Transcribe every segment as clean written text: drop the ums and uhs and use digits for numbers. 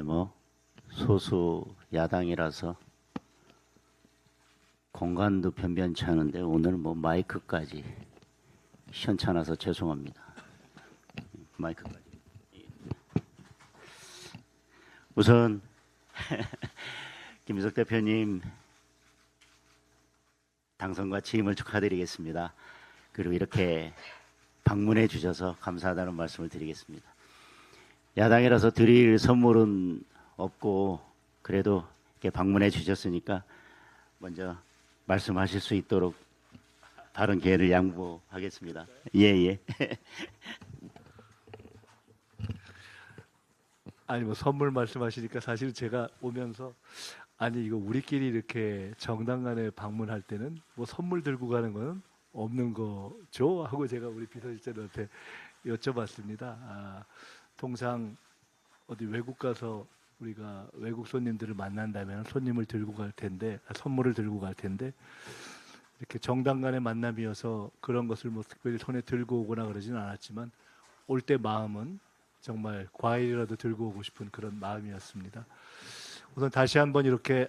뭐 소수 야당이라서 공간도 변변치 않은데 오늘 뭐 마이크까지 시원찮아서 죄송합니다. 마이크까지. 우선 김희석 대표님 당선과 취임을 축하드리겠습니다. 그리고 이렇게 방문해 주셔서 감사하다는 말씀을 드리겠습니다. 야당이라서 드릴 선물은 없고 그래도 이렇게 방문해 주셨으니까 먼저 말씀하실 수 있도록 다른 기회를 양보하겠습니다. 예. 아니 뭐 선물 말씀하시니까 사실 제가 오면서 아니 이거 우리끼리 이렇게 정당 간에 방문할 때는 뭐 선물 들고 가는 거는 없는 거죠? 하고 제가 우리 비서실장한테 여쭤봤습니다. 통상 어디 외국 가서 우리가 외국 손님들을 만난다면 손님을 들고 갈 텐데 선물을 들고 갈 텐데 이렇게 정당 간의 만남이어서 그런 것을 뭐 특별히 손에 들고 오거나 그러지는 않았지만 올 때 마음은 정말 과일이라도 들고 오고 싶은 그런 마음이었습니다. 우선 다시 한번 이렇게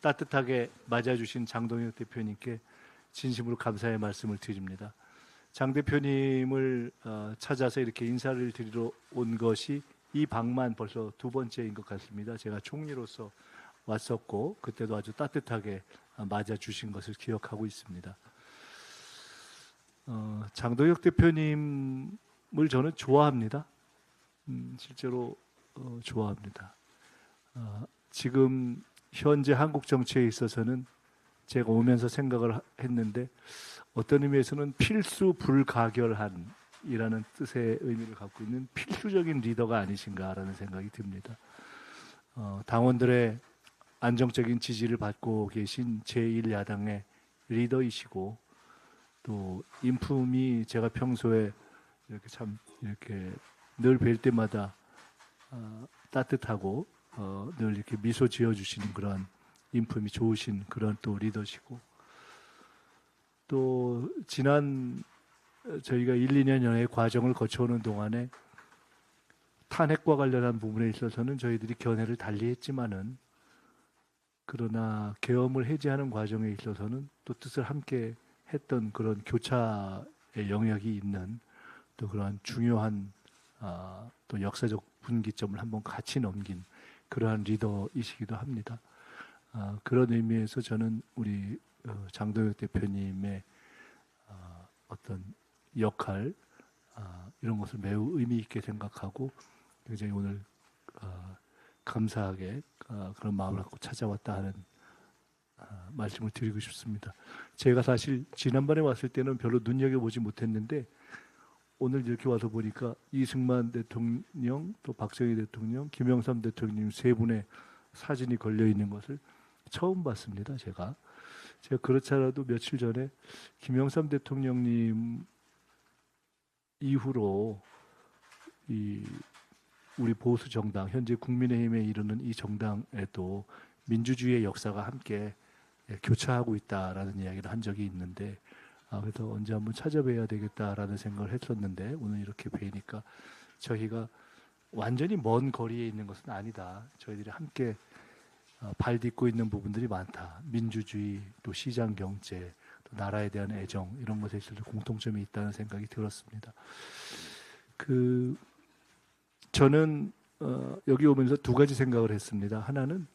따뜻하게 맞아주신 장동혁 대표님께 진심으로 감사의 말씀을 드립니다. 장 대표님을 찾아서 이렇게 인사를 드리러 온 것이 이 방만 벌써 두 번째인 것 같습니다. 제가 총리로서 왔었고 그때도 아주 따뜻하게 맞아주신 것을 기억하고 있습니다. 장동혁 대표님을 저는 좋아합니다. 실제로 좋아합니다. 지금 현재 한국 정치에 있어서는 제가 오면서 생각을 했는데 어떤 의미에서는 필수 불가결한이라는 뜻의 의미를 갖고 있는 필수적인 리더가 아니신가라는 생각이 듭니다. 당원들의 안정적인 지지를 받고 계신 제1야당의 리더이시고 또 인품이 제가 평소에 이렇게 참 이렇게 늘 뵐 때마다 따뜻하고 늘 이렇게 미소 지어주시는 그런 인품이 좋으신 그런 또 리더시고 또 지난 저희가 1, 2년여의 과정을 거쳐오는 동안에 탄핵과 관련한 부분에 있어서는 저희들이 견해를 달리했지만은 그러나 계엄을 해제하는 과정에 있어서는 또 뜻을 함께 했던 그런 교차의 영역이 있는 또 그러한 중요한 또 역사적 분기점을 한번 같이 넘긴 그러한 리더이시기도 합니다. 그런 의미에서 저는 우리 장동혁 대표님의 어떤 역할 이런 것을 매우 의미 있게 생각하고 굉장히 오늘 감사하게 그런 마음을 갖고 찾아왔다 하는 말씀을 드리고 싶습니다. 제가 사실 지난번에 왔을 때는 별로 눈여겨보지 못했는데 오늘 이렇게 와서 보니까 이승만 대통령, 또 박정희 대통령, 김영삼 대통령 세 분의 사진이 걸려 있는 것을 처음 봤습니다. 제가 그렇지 않아도 며칠 전에 김영삼 대통령님 이후로 우리 보수 정당, 현재 국민의힘에 이르는 이 정당에도 민주주의의 역사가 함께 교차하고 있다라는 이야기를 한 적이 있는데 그래서 언제 한번 찾아뵈야 되겠다라는 생각을 했었는데 오늘 이렇게 뵈니까 저희가 완전히 먼 거리에 있는 것은 아니다. 저희들이 함께 발 딛고 있는 부분들이 많다. 민주주의, 또 시장 경제, 또 나라에 대한 애정 이런 것에 있어서 공통점이 있다는 생각이 들었습니다. 저는 여기 오면서 두 가지 생각을 했습니다. 하나는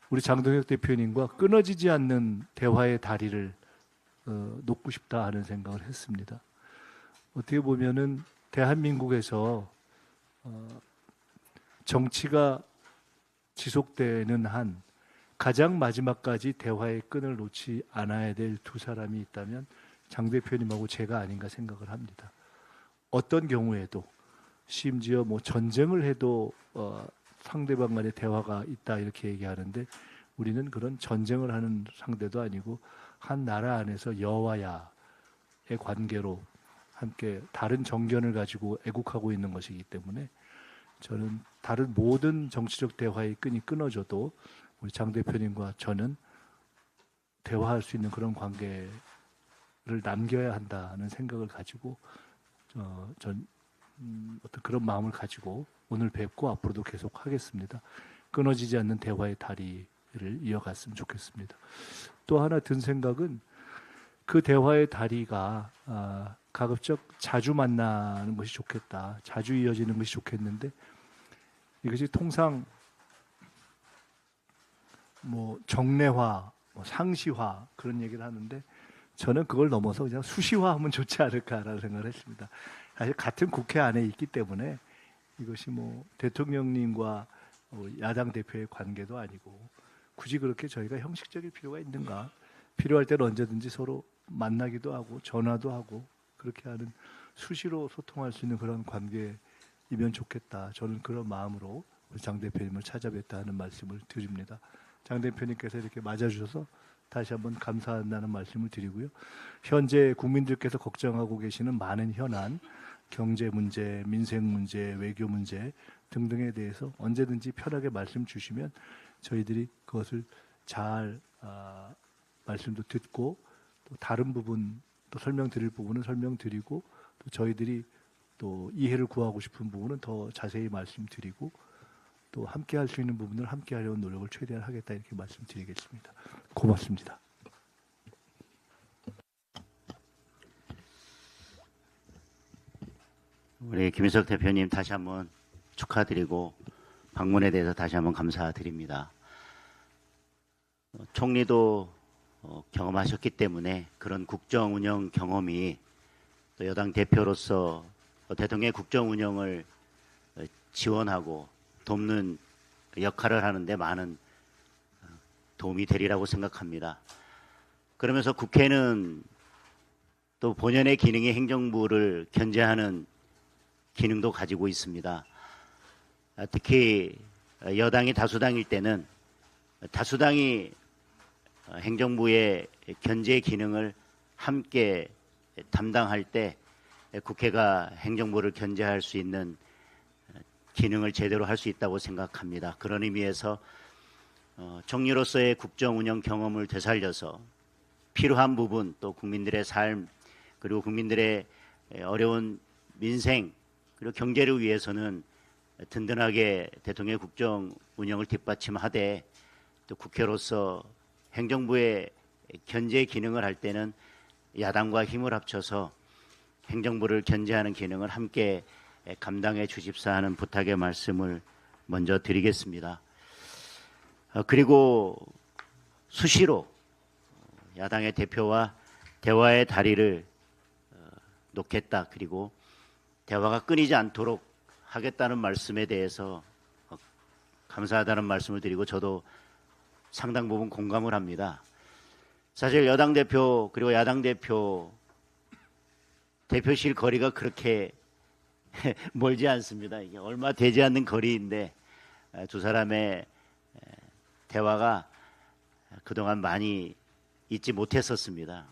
우리 장동혁 대표님과 끊어지지 않는 대화의 다리를 놓고 싶다 하는 생각을 했습니다. 어떻게 보면은 대한민국에서 정치가 지속되는 한 가장 마지막까지 대화의 끈을 놓지 않아야 될 두 사람이 있다면 장 대표님하고 제가 아닌가 생각을 합니다. 어떤 경우에도 심지어 뭐 전쟁을 해도 상대방 간의 대화가 있다 이렇게 얘기하는데 우리는 그런 전쟁을 하는 상대도 아니고 한 나라 안에서 여와 야의 관계로 함께 다른 정견을 가지고 애국하고 있는 것이기 때문에 저는 다른 모든 정치적 대화의 끈이 끊어져도 우리 장 대표님과 저는 대화할 수 있는 그런 관계를 남겨야 한다는 생각을 가지고 전 어떤 그런 마음을 가지고 오늘 뵙고 앞으로도 계속 하겠습니다. 끊어지지 않는 대화의 다리를 이어갔으면 좋겠습니다. 또 하나 든 생각은 그 대화의 다리가 가급적 자주 만나는 것이 좋겠다. 자주 이어지는 것이 좋겠는데 이것이 통상 뭐 정례화, 뭐 상시화 그런 얘기를 하는데 저는 그걸 넘어서 그냥 수시화하면 좋지 않을까라는 생각을 했습니다. 사실 같은 국회 안에 있기 때문에 이것이 뭐 대통령님과 야당 대표의 관계도 아니고 굳이 그렇게 저희가 형식적일 필요가 있는가? 필요할 때는 언제든지 서로 만나기도 하고 전화도 하고 그렇게 하는 수시로 소통할 수 있는 그런 관계이면 좋겠다. 저는 그런 마음으로 우리 장 대표님을 찾아뵙다 하는 말씀을 드립니다. 장 대표님께서 이렇게 맞아주셔서 다시 한번 감사한다는 말씀을 드리고요. 현재 국민들께서 걱정하고 계시는 많은 현안, 경제 문제, 민생 문제, 외교 문제 등등에 대해서 언제든지 편하게 말씀 주시면 저희들이 그것을 잘 말씀도 듣고 또 다른 부분 또 설명드릴 부분은 설명드리고 또 저희들이 또 이해를 구하고 싶은 부분은 더 자세히 말씀드리고 또 함께 할 수 있는 부분을 함께 하려는 노력을 최대한 하겠다 이렇게 말씀드리겠습니다. 고맙습니다. 우리 김인석 대표님 다시 한번 축하드리고 방문에 대해서 다시 한번 감사드립니다. 총리도 경험하셨기 때문에 그런 국정 운영 경험이 또 여당 대표로서 대통령의 국정 운영을 지원하고 돕는 역할을 하는데 많은 도움이 되리라고 생각합니다. 그러면서 국회는 또 본연의 기능이 행정부를 견제하는 기능도 가지고 있습니다. 특히 여당이 다수당일 때는 다수당이 행정부의 견제 기능을 함께 담당할 때 국회가 행정부를 견제할 수 있는 기능을 제대로 할 수 있다고 생각합니다. 그런 의미에서 총리로서의 국정 운영 경험을 되살려서 필요한 부분 또 국민들의 삶 그리고 국민들의 어려운 민생 그리고 경제를 위해서는 든든하게 대통령의 국정 운영을 뒷받침하되 또 국회로서 행정부의 견제 기능을 할 때는 야당과 힘을 합쳐서 행정부를 견제하는 기능을 함께 감당해 주십사 하는 부탁의 말씀을 먼저 드리겠습니다. 그리고 수시로 야당의 대표와 대화의 다리를 놓겠다. 그리고 대화가 끊이지 않도록 하겠다는 말씀에 대해서 감사하다는 말씀을 드리고 저도 상당 부분 공감을 합니다. 사실 여당 대표 그리고 야당 대표 대표실 거리가 그렇게 멀지 않습니다. 이게 얼마 되지 않는 거리인데 두 사람의 대화가 그동안 많이 있지 못했었습니다.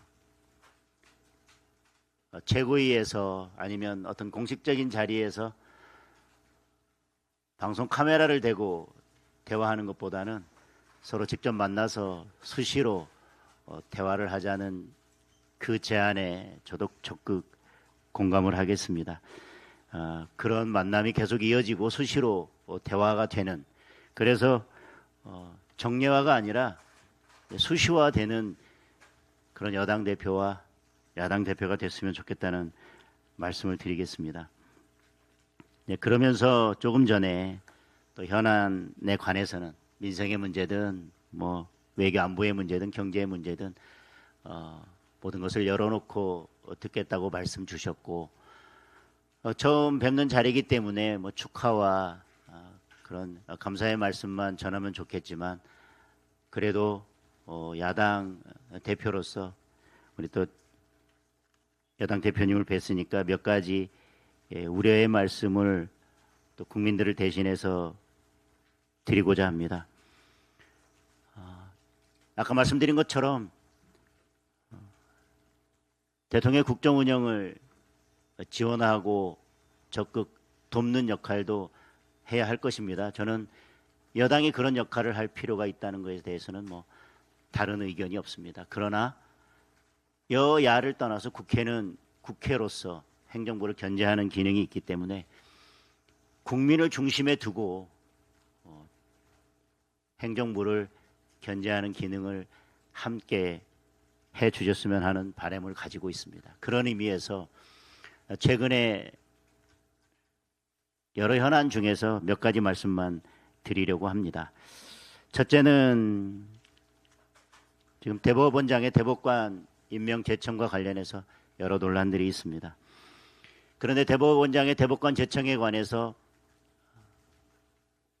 최고위에서 아니면 어떤 공식적인 자리에서 방송 카메라를 대고 대화하는 것보다는 서로 직접 만나서 수시로 대화를 하자는 그 제안에 저도 적극 공감을 하겠습니다. 그런 만남이 계속 이어지고 수시로 대화가 되는 그래서 정례화가 아니라 수시화되는 그런 여당 대표와 야당 대표가 됐으면 좋겠다는 말씀을 드리겠습니다. 네, 그러면서 조금 전에 또 현안에 관해서는 민생의 문제든 뭐 외교 안보의 문제든 경제의 문제든 모든 것을 열어놓고 듣겠다고 말씀 주셨고 처음 뵙는 자리이기 때문에 뭐 축하와 그런 감사의 말씀만 전하면 좋겠지만 그래도 야당 대표로서 우리 또 여당 대표님을 뵀으니까 몇 가지 우려의 말씀을 또 국민들을 대신해서 드리고자 합니다. 아까 말씀드린 것처럼 대통령의 국정 운영을 지원하고 적극 돕는 역할도 해야 할 것입니다. 저는 여당이 그런 역할을 할 필요가 있다는 것에 대해서는 뭐 다른 의견이 없습니다. 그러나 여야를 떠나서 국회는 국회로서 행정부를 견제하는 기능이 있기 때문에 국민을 중심에 두고 행정부를 견제하는 기능을 함께 해 주셨으면 하는 바람을 가지고 있습니다. 그런 의미에서 최근에 여러 현안 중에서 몇 가지 말씀만 드리려고 합니다. 첫째는 지금 대법원장의 대법관 임명 제청과 관련해서 여러 논란들이 있습니다. 그런데 대법원장의 대법관 제청에 관해서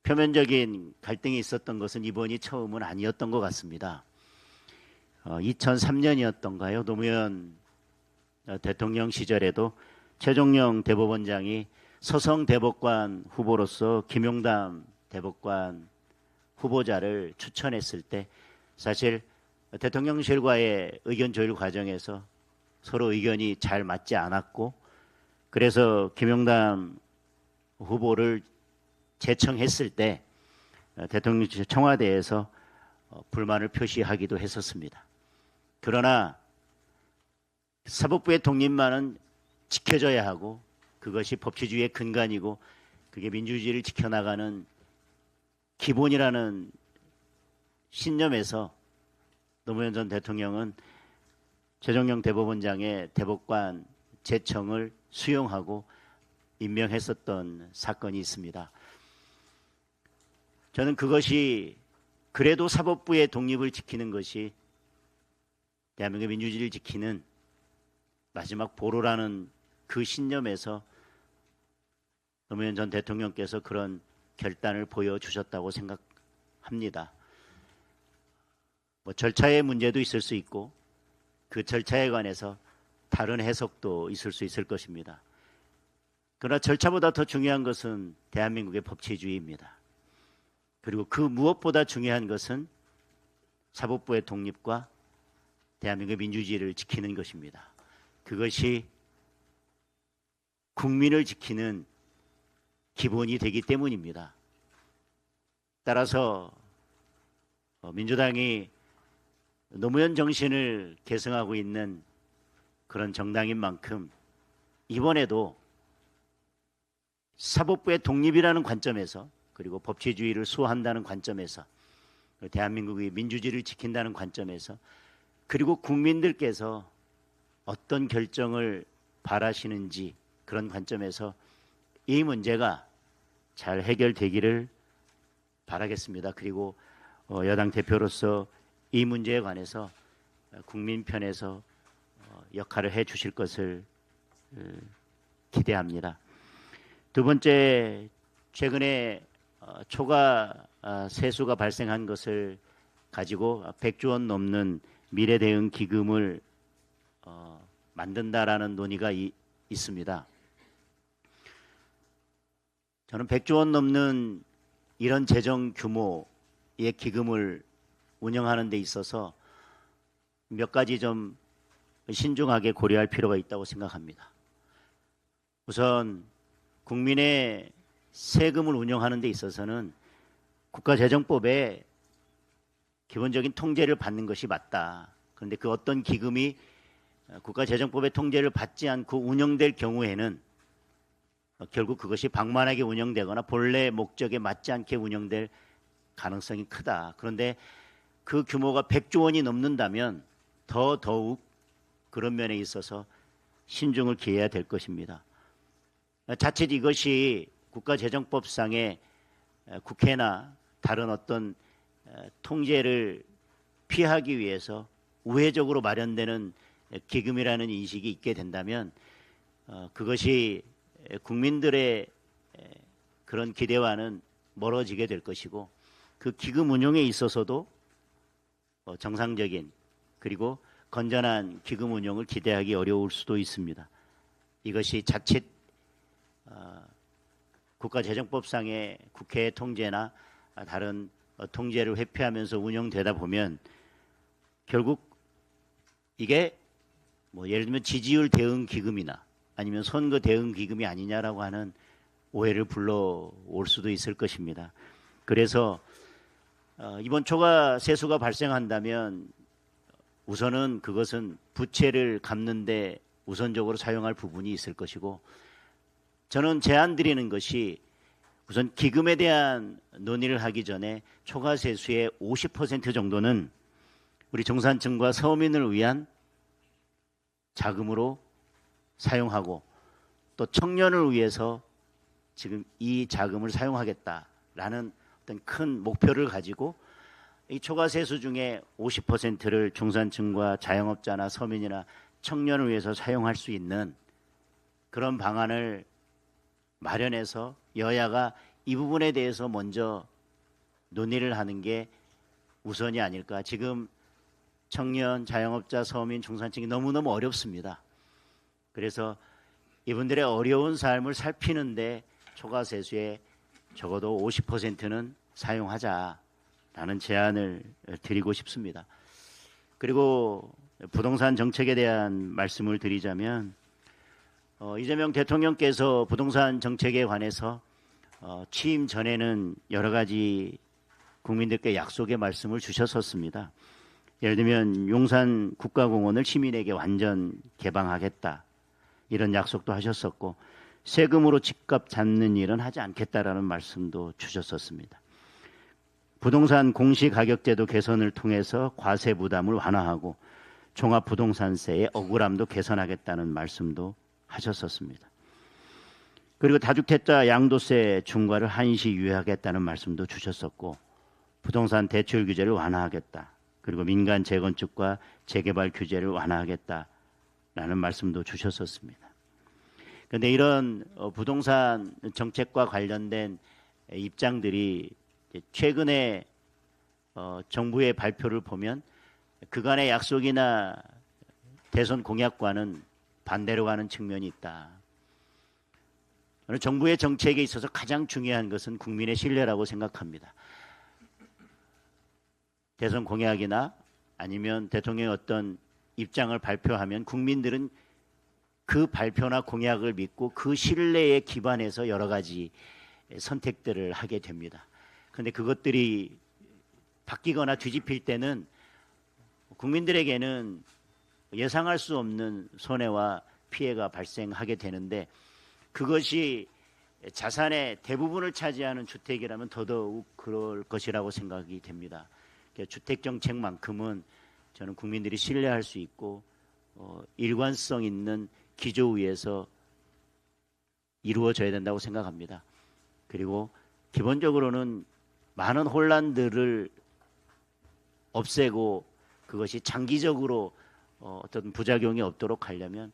표면적인 갈등이 있었던 것은 이번이 처음은 아니었던 것 같습니다. 2003년이었던가요? 노무현 대통령 시절에도 최종령 대법원장이 서성 대법관 후보로서 김용담 대법관 후보자를 추천했을 때 사실 대통령실과의 의견 조율 과정에서 서로 의견이 잘 맞지 않았고 그래서 김용담 후보를 제청했을 때 대통령실 청와대에서 불만을 표시하기도 했었습니다. 그러나 사법부의 독립만은 지켜져야 하고 그것이 법치주의의 근간이고 그게 민주주의를 지켜나가는 기본이라는 신념에서 노무현 전 대통령은 최종령 대법원장의 대법관 제청을 수용하고 임명했었던 사건이 있습니다. 저는 그것이 그래도 사법부의 독립을 지키는 것이 대한민국의 민주주의를 지키는 마지막 보루라는 그 신념에서 노무현 전 대통령께서 그런 결단을 보여주셨다고 생각합니다. 절차의 문제도 있을 수 있고 그 절차에 관해서 다른 해석도 있을 수 있을 것입니다. 그러나 절차보다 더 중요한 것은 대한민국의 법치주의입니다. 그리고 그 무엇보다 중요한 것은 사법부의 독립과 대한민국의 민주주의를 지키는 것입니다. 그것이 국민을 지키는 기본이 되기 때문입니다. 따라서 민주당이 노무현 정신을 계승하고 있는 그런 정당인 만큼 이번에도 사법부의 독립이라는 관점에서 그리고 법치주의를 수호한다는 관점에서 대한민국의 민주주의를 지킨다는 관점에서 그리고 국민들께서 어떤 결정을 바라시는지 그런 관점에서 이 문제가 잘 해결되기를 바라겠습니다. 그리고 여당 대표로서 이 문제에 관해서 국민 편에서 역할을 해 주실 것을 기대합니다. 두 번째, 최근에 초과 세수가 발생한 것을 가지고 100조 원 넘는 미래대응 기금을 만든다라는 논의가 있습니다. 저는 100조 원 넘는 이런 재정 규모의 기금을 운영하는 데 있어서 몇 가지 좀 신중하게 고려할 필요가 있다고 생각합니다. 우선 국민의 세금을 운영하는 데 있어서는 국가재정법에 기본적인 통제를 받는 것이 맞다. 그런데 그 어떤 기금이 국가재정법의 통제를 받지 않고 운영될 경우에는 결국 그것이 방만하게 운영되거나 본래 목적에 맞지 않게 운영될 가능성이 크다. 그런데 그 규모가 100조 원이 넘는다면 더욱 그런 면에 있어서 신중을 기해야 될 것입니다. 자칫 이것이 국가재정법상의 국회나 다른 어떤 통제를 피하기 위해서 우회적으로 마련되는 기금이라는 인식이 있게 된다면 그것이 국민들의 그런 기대와는 멀어지게 될 것이고 그 기금 운용에 있어서도 정상적인 그리고 건전한 기금 운용을 기대하기 어려울 수도 있습니다. 이것이 자칫 국가재정법상의 국회의 통제나 다른 통제를 회피하면서 운영되다 보면 결국 이게 예를 들면 지지율 대응 기금이나 아니면 선거 대응 기금이 아니냐라고 하는 오해를 불러올 수도 있을 것입니다. 그래서 이번 초과 세수가 발생한다면 우선은 그것은 부채를 갚는 데 우선적으로 사용할 부분이 있을 것이고, 저는 제안 드리는 것이 우선 기금에 대한 논의를 하기 전에 초과 세수의 50% 정도는 우리 중산층과 서민을 위한 자금으로 사용하고, 또 청년을 위해서 지금 이 자금을 사용하겠다라는 어떤 큰 목표를 가지고 이 초과 세수 중에 50%를 중산층과 자영업자나 서민이나 청년을 위해서 사용할 수 있는 그런 방안을 마련해서 여야가 이 부분에 대해서 먼저 논의를 하는 게 우선이 아닐까. 지금 청년, 자영업자, 서민, 중산층이 너무너무 어렵습니다. 그래서 이분들의 어려운 삶을 살피는데 초과세수의 적어도 50%는 사용하자라는 제안을 드리고 싶습니다. 그리고 부동산 정책에 대한 말씀을 드리자면, 이재명 대통령께서 부동산 정책에 관해서 취임 전에는 여러 가지 국민들께 약속의 말씀을 주셨었습니다. 예를 들면 용산 국가공원을 시민에게 완전 개방하겠다, 이런 약속도 하셨었고, 세금으로 집값 잡는 일은 하지 않겠다라는 말씀도 주셨었습니다. 부동산 공시가격제도 개선을 통해서 과세 부담을 완화하고 종합부동산세의 억울함도 개선하겠다는 말씀도 하셨었습니다. 그리고 다주택자 양도세 중과를 한시 유예하겠다는 말씀도 주셨었고, 부동산 대출 규제를 완화하겠다, 그리고 민간 재건축과 재개발 규제를 완화하겠다라는 말씀도 주셨었습니다. 그런데 이런 부동산 정책과 관련된 입장들이 최근에 정부의 발표를 보면 그간의 약속이나 대선 공약과는 반대로 가는 측면이 있다. 저는 정부의 정책에 있어서 가장 중요한 것은 국민의 신뢰라고 생각합니다. 대선 공약이나 아니면 대통령의 어떤 입장을 발표하면 국민들은 그 발표나 공약을 믿고 그 신뢰에 기반해서 여러 가지 선택들을 하게 됩니다. 그런데 그것들이 바뀌거나 뒤집힐 때는 국민들에게는 예상할 수 없는 손해와 피해가 발생하게 되는데, 그것이 자산의 대부분을 차지하는 주택이라면 더더욱 그럴 것이라고 생각이 됩니다. 주택 정책만큼은 저는 국민들이 신뢰할 수 있고 일관성 있는 기조 위에서 이루어져야 된다고 생각합니다. 그리고 기본적으로는 많은 혼란들을 없애고 그것이 장기적으로 어떤 부작용이 없도록 하려면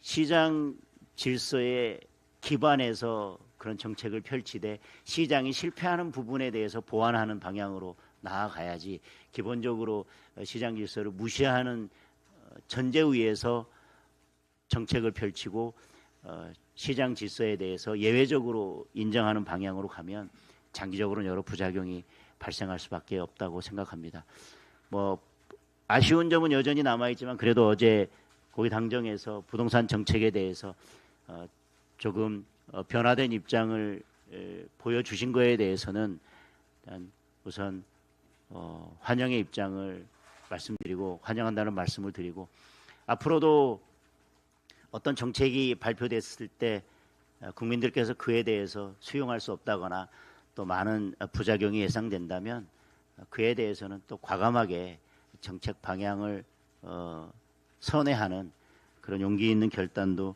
시장 질서에 기반해서 그런 정책을 펼치되 시장이 실패하는 부분에 대해서 보완하는 방향으로 나아가야지, 기본적으로 시장 질서를 무시하는 전제 위에서 정책을 펼치고 시장 질서에 대해서 예외적으로 인정하는 방향으로 가면 장기적으로는 여러 부작용이 발생할 수밖에 없다고 생각합니다. 뭐 아쉬운 점은 여전히 남아있지만 그래도 어제 거기 당정에서 부동산 정책에 대해서 조금 변화된 입장을 보여주신 거에 대해서는 우선 환영의 입장을 말씀드리고 환영한다는 말씀을 드리고, 앞으로도 어떤 정책이 발표됐을 때 국민들께서 그에 대해서 수용할 수 없다거나 또 많은 부작용이 예상된다면 그에 대해서는 또 과감하게 정책 방향을 선회하는 그런 용기 있는 결단도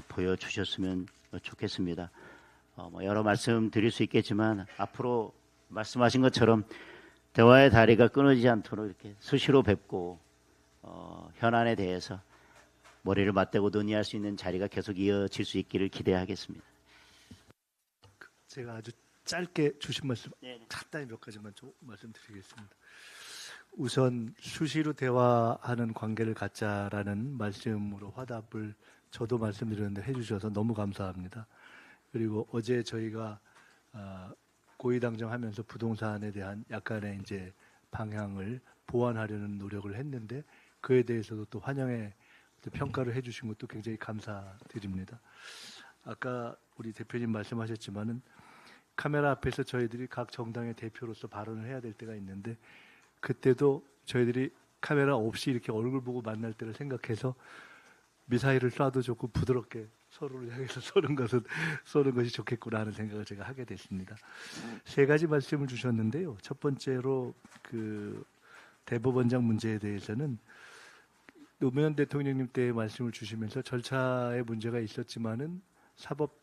보여주셨으면 좋겠습니다. 여러 말씀 드릴 수 있겠지만 앞으로 말씀하신 것처럼 대화의 다리가 끊어지지 않도록 이렇게 수시로 뵙고 현안에 대해서 머리를 맞대고 논의할 수 있는 자리가 계속 이어질 수 있기를 기대하겠습니다. 제가 아주 짧게 주신 말씀 간단히 몇 가지만 좀 말씀드리겠습니다. 우선 수시로 대화하는 관계를 갖자라는 말씀으로 화답을 저도 말씀드렸는데 해주셔서 너무 감사합니다. 그리고 어제 저희가 고위당정하면서 부동산에 대한 약간의 이제 방향을 보완하려는 노력을 했는데 그에 대해서도 또 환영의 평가를 해주신 것도 굉장히 감사드립니다. 아까 우리 대표님 말씀하셨지만은 카메라 앞에서 저희들이 각 정당의 대표로서 발언을 해야 될 때가 있는데 그때도 저희들이 카메라 없이 이렇게 얼굴 보고 만날 때를 생각해서 미사일을 쏴도 좋고 부드럽게 서로를 향해서 쏘는 것이 좋겠구나 하는 생각을 제가 하게 됐습니다. 세 가지 말씀을 주셨는데요. 첫 번째로 그 대법원장 문제에 대해서는 노무현 대통령님 때 말씀을 주시면서 절차에 문제가 있었지만은 사법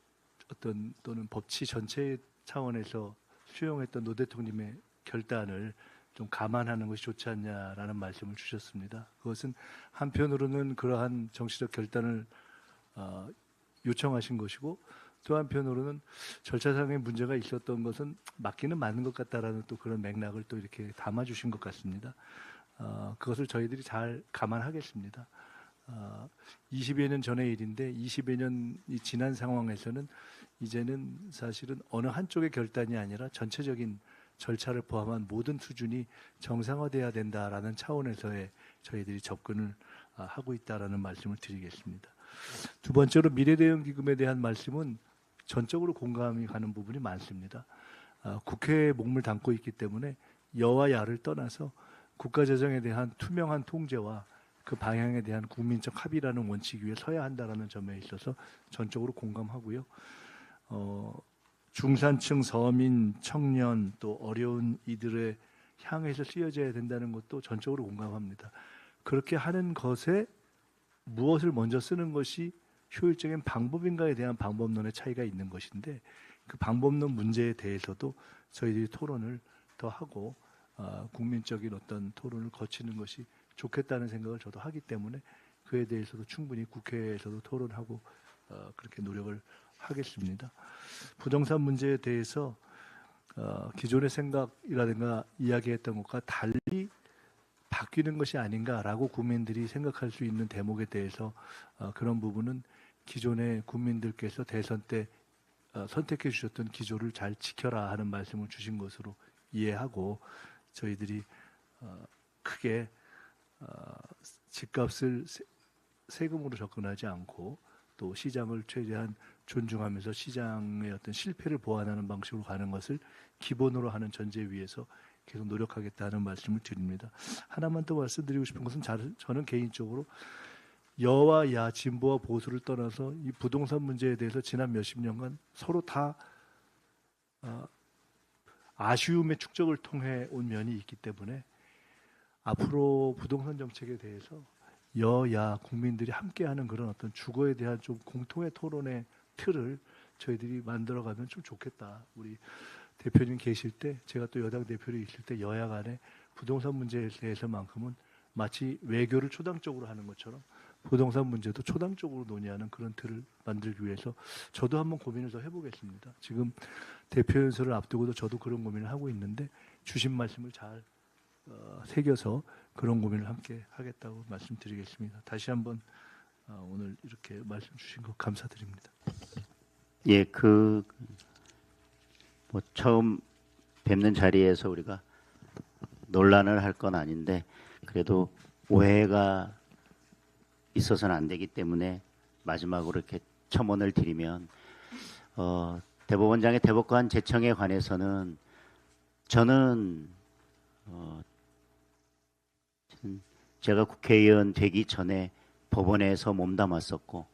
어떤 또는 법치 전체 차원에서 수용했던 노 대통령님의 결단을 좀 감안하는 것이 좋지 않냐라는 말씀을 주셨습니다. 그것은 한편으로는 그러한 정치적 결단을 요청하신 것이고 또 한편으로는 절차상의 문제가 있었던 것은 맞기는 맞는 것 같다라는 또 그런 맥락을 또 이렇게 담아주신 것 같습니다. 그것을 저희들이 잘 감안하겠습니다. 20여 년 전의 일인데 20여 년이 지난 상황에서는 이제는 사실은 어느 한쪽의 결단이 아니라 전체적인 절차를 포함한 모든 수준이 정상화돼야 된다라는 차원에서의 저희들이 접근을 하고 있다라는 말씀을 드리겠습니다. 두 번째로 미래대응기금에 대한 말씀은 전적으로 공감이 가는 부분이 많습니다. 국회에 몸을 담고 있기 때문에 여와 야를 떠나서 국가재정에 대한 투명한 통제와 그 방향에 대한 국민적 합의라는 원칙 위에 서야 한다라는 점에 있어서 전적으로 공감하고요. 중산층, 서민, 청년 또 어려운 이들의 향해서 쓰여져야 된다는 것도 전적으로 공감합니다. 그렇게 하는 것에 무엇을 먼저 쓰는 것이 효율적인 방법인가에 대한 방법론의 차이가 있는 것인데 그 방법론 문제에 대해서도 저희들이 토론을 더 하고 국민적인 어떤 토론을 거치는 것이 좋겠다는 생각을 저도 하기 때문에 그에 대해서도 충분히 국회에서도 토론하고 그렇게 노력을 하겠습니다. 부동산 문제에 대해서 기존의 생각이라든가 이야기했던 것과 달리 바뀌는 것이 아닌가라고 국민들이 생각할 수 있는 대목에 대해서 그런 부분은 기존의 국민들께서 대선 때 선택해 주셨던 기조를 잘 지켜라 하는 말씀을 주신 것으로 이해하고 저희들이 크게 집값을 세금으로 접근하지 않고 또 시장을 최대한 존중하면서 시장의 어떤 실패를 보완하는 방식으로 가는 것을 기본으로 하는 전제 위에서 계속 노력하겠다는 말씀을 드립니다. 하나만 더 말씀드리고 싶은 것은 저는 개인적으로 여와 야, 진보와 보수를 떠나서 이 부동산 문제에 대해서 지난 몇십 년간 서로 다 아쉬움의 축적을 통해 온 면이 있기 때문에 앞으로 부동산 정책에 대해서 여야 국민들이 함께하는 그런 어떤 주거에 대한 좀 공통의 토론의 틀을 저희들이 만들어가면 좀 좋겠다. 우리 대표님 계실 때 제가 또 여당 대표로 있을 때 여야 간에 부동산 문제에 대해서만큼은 마치 외교를 초당적으로 하는 것처럼 부동산 문제도 초당적으로 논의하는 그런 틀을 만들기 위해서 저도 한번 고민을 더 해보겠습니다. 지금 대표 연설을 앞두고도 저도 그런 고민을 하고 있는데 주신 말씀을 잘 새겨서 그런 고민을 함께 하겠다고 말씀드리겠습니다. 다시 한번 오늘 이렇게 말씀 주신 것 감사드립니다. 예, 뭐 처음 뵙는 자리에서 우리가 논란을 할 건 아닌데 그래도 오해가 있어서는 안 되기 때문에 마지막으로 이렇게 첨언을 드리면 대법원장의 대법관 제청에 관해서는 저는 제가 국회의원 되기 전에 법원에서 몸담았었고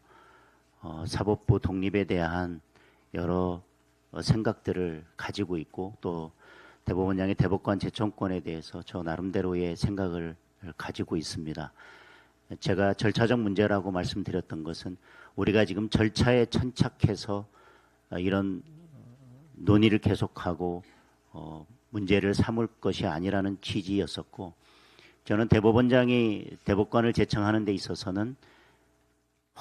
사법부 독립에 대한 여러 생각들을 가지고 있고 또 대법원장의 대법관 제청권에 대해서 저 나름대로의 생각을 가지고 있습니다. 제가 절차적 문제라고 말씀드렸던 것은 우리가 지금 절차에 천착해서 이런 논의를 계속하고 문제를 삼을 것이 아니라는 취지였었고 저는 대법원장이 대법관을 제청하는 데 있어서는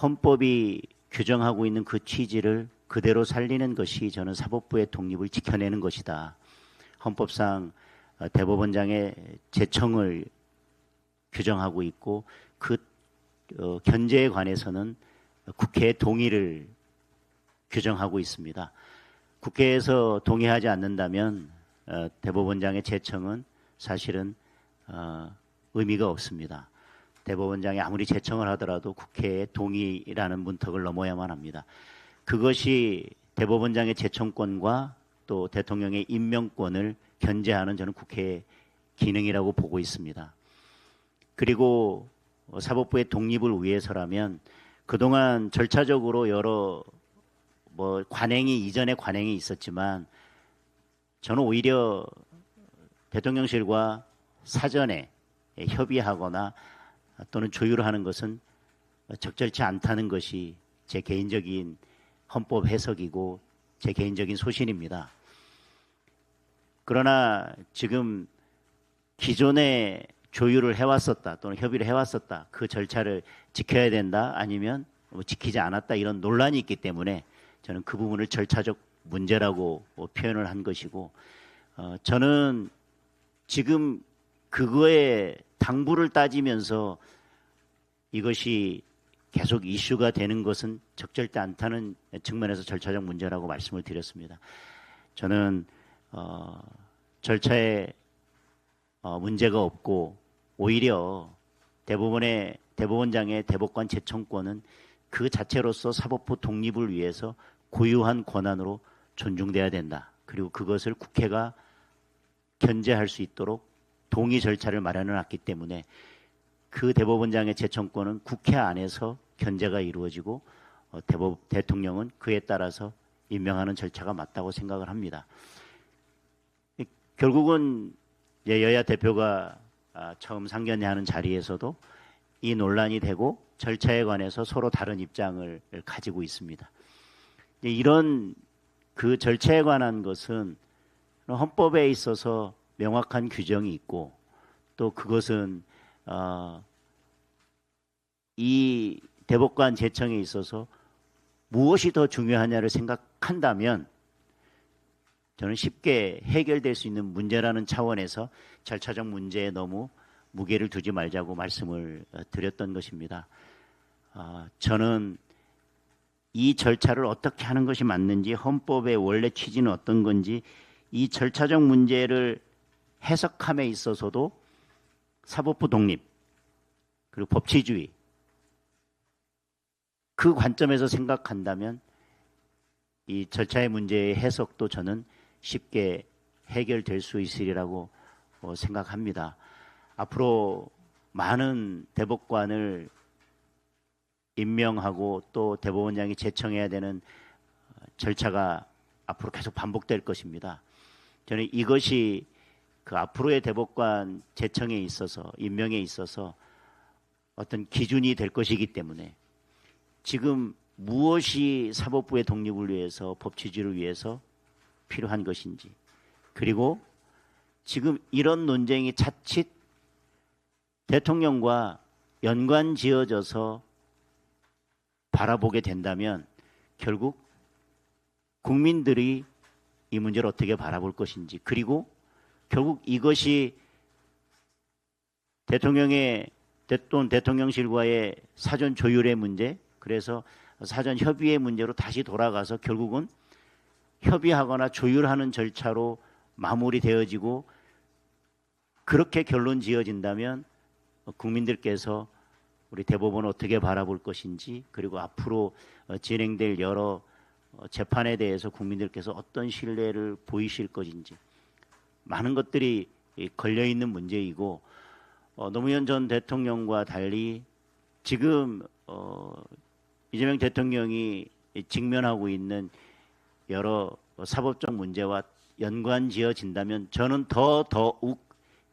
헌법이 규정하고 있는 그 취지를 그대로 살리는 것이 저는 사법부의 독립을 지켜내는 것이다. 헌법상 대법원장의 제청을 규정하고 있고 그 견제에 관해서는 국회의 동의를 규정하고 있습니다. 국회에서 동의하지 않는다면 대법원장의 제청은 사실은 의미가 없습니다. 대법원장이 아무리 제청을 하더라도 국회의 동의라는 문턱을 넘어야만 합니다. 그것이 대법원장의 제청권과 또 대통령의 임명권을 견제하는 저는 국회의 기능이라고 보고 있습니다. 그리고 사법부의 독립을 위해서라면 그동안 절차적으로 여러 이전에 관행이 있었지만 저는 오히려 대통령실과 사전에 협의하거나 또는 조율을 하는 것은 적절치 않다는 것이 제 개인적인 헌법 해석이고 제 개인적인 소신입니다. 그러나 지금 기존에 조율을 해왔었다 또는 협의를 해왔었다 그 절차를 지켜야 된다 아니면 지키지 않았다 이런 논란이 있기 때문에 저는 그 부분을 절차적 문제라고 표현을 한 것이고 저는 지금 그거에 당부를 따지면서 이것이 계속 이슈가 되는 것은 적절치 않다는 측면에서 절차적 문제라고 말씀을 드렸습니다. 저는 절차에 문제가 없고 오히려 대법원장의 대법관 재청권은 그 자체로서 사법부 독립을 위해서 고유한 권한으로 존중돼야 된다. 그리고 그것을 국회가 견제할 수 있도록 동의 절차를 마련해 놨기 때문에 그 대법원장의 재청권은 국회 안에서 견제가 이루어지고 대통령은 그에 따라서 임명하는 절차가 맞다고 생각을 합니다. 결국은 여야 대표가 처음 상견례하는 자리에서도 이 논란이 되고 절차에 관해서 서로 다른 입장을 가지고 있습니다. 이런 그 절차에 관한 것은 헌법에 있어서 명확한 규정이 있고 또 그것은 이 대법관 재청에 있어서 무엇이 더 중요하냐를 생각한다면 저는 쉽게 해결될 수 있는 문제라는 차원에서 절차적 문제에 너무 무게를 두지 말자고 말씀을 드렸던 것입니다. 저는 이 절차를 어떻게 하는 것이 맞는지 헌법의 원래 취지는 어떤 건지 이 절차적 문제를 해석함에 있어서도 사법부 독립 그리고 법치주의 그 관점에서 생각한다면 이 절차의 문제의 해석도 저는 쉽게 해결될 수 있으리라고 생각합니다. 앞으로 많은 대법관을 임명하고 또 대법원장이 제청해야 되는 절차가 앞으로 계속 반복될 것입니다. 저는 이것이 그 앞으로의 대법관 제청에 있어서 임명에 있어서 어떤 기준이 될 것이기 때문에 지금 무엇이 사법부의 독립을 위해서 법치주의를 위해서 필요한 것인지 그리고 지금 이런 논쟁이 자칫 대통령과 연관 지어져서 바라보게 된다면 결국 국민들이 이 문제를 어떻게 바라볼 것인지 그리고 결국 이것이 또는 대통령실과의 사전 조율의 문제 그래서 사전 협의의 문제로 다시 돌아가서 결국은 협의하거나 조율하는 절차로 마무리되어지고 그렇게 결론 지어진다면 국민들께서 우리 대법원을 어떻게 바라볼 것인지 그리고 앞으로 진행될 여러 재판에 대해서 국민들께서 어떤 신뢰를 보이실 것인지 많은 것들이 걸려있는 문제이고 노무현 전 대통령과 달리 지금 이재명 대통령이 직면하고 있는 여러 사법적 문제와 연관지어진다면 저는 더욱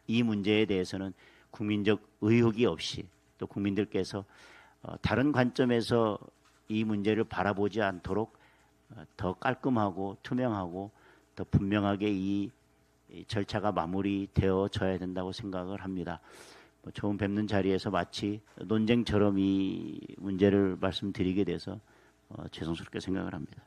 이 문제에 대해서는 국민적 의혹이 없이 또 국민들께서 다른 관점에서 이 문제를 바라보지 않도록 더 깔끔하고 투명하고 더 분명하게 이 절차가 마무리되어져야 된다고 생각을 합니다. 처음 뵙는 자리에서 마치 논쟁처럼 이 문제를 말씀드리게 돼서 죄송스럽게 생각을 합니다.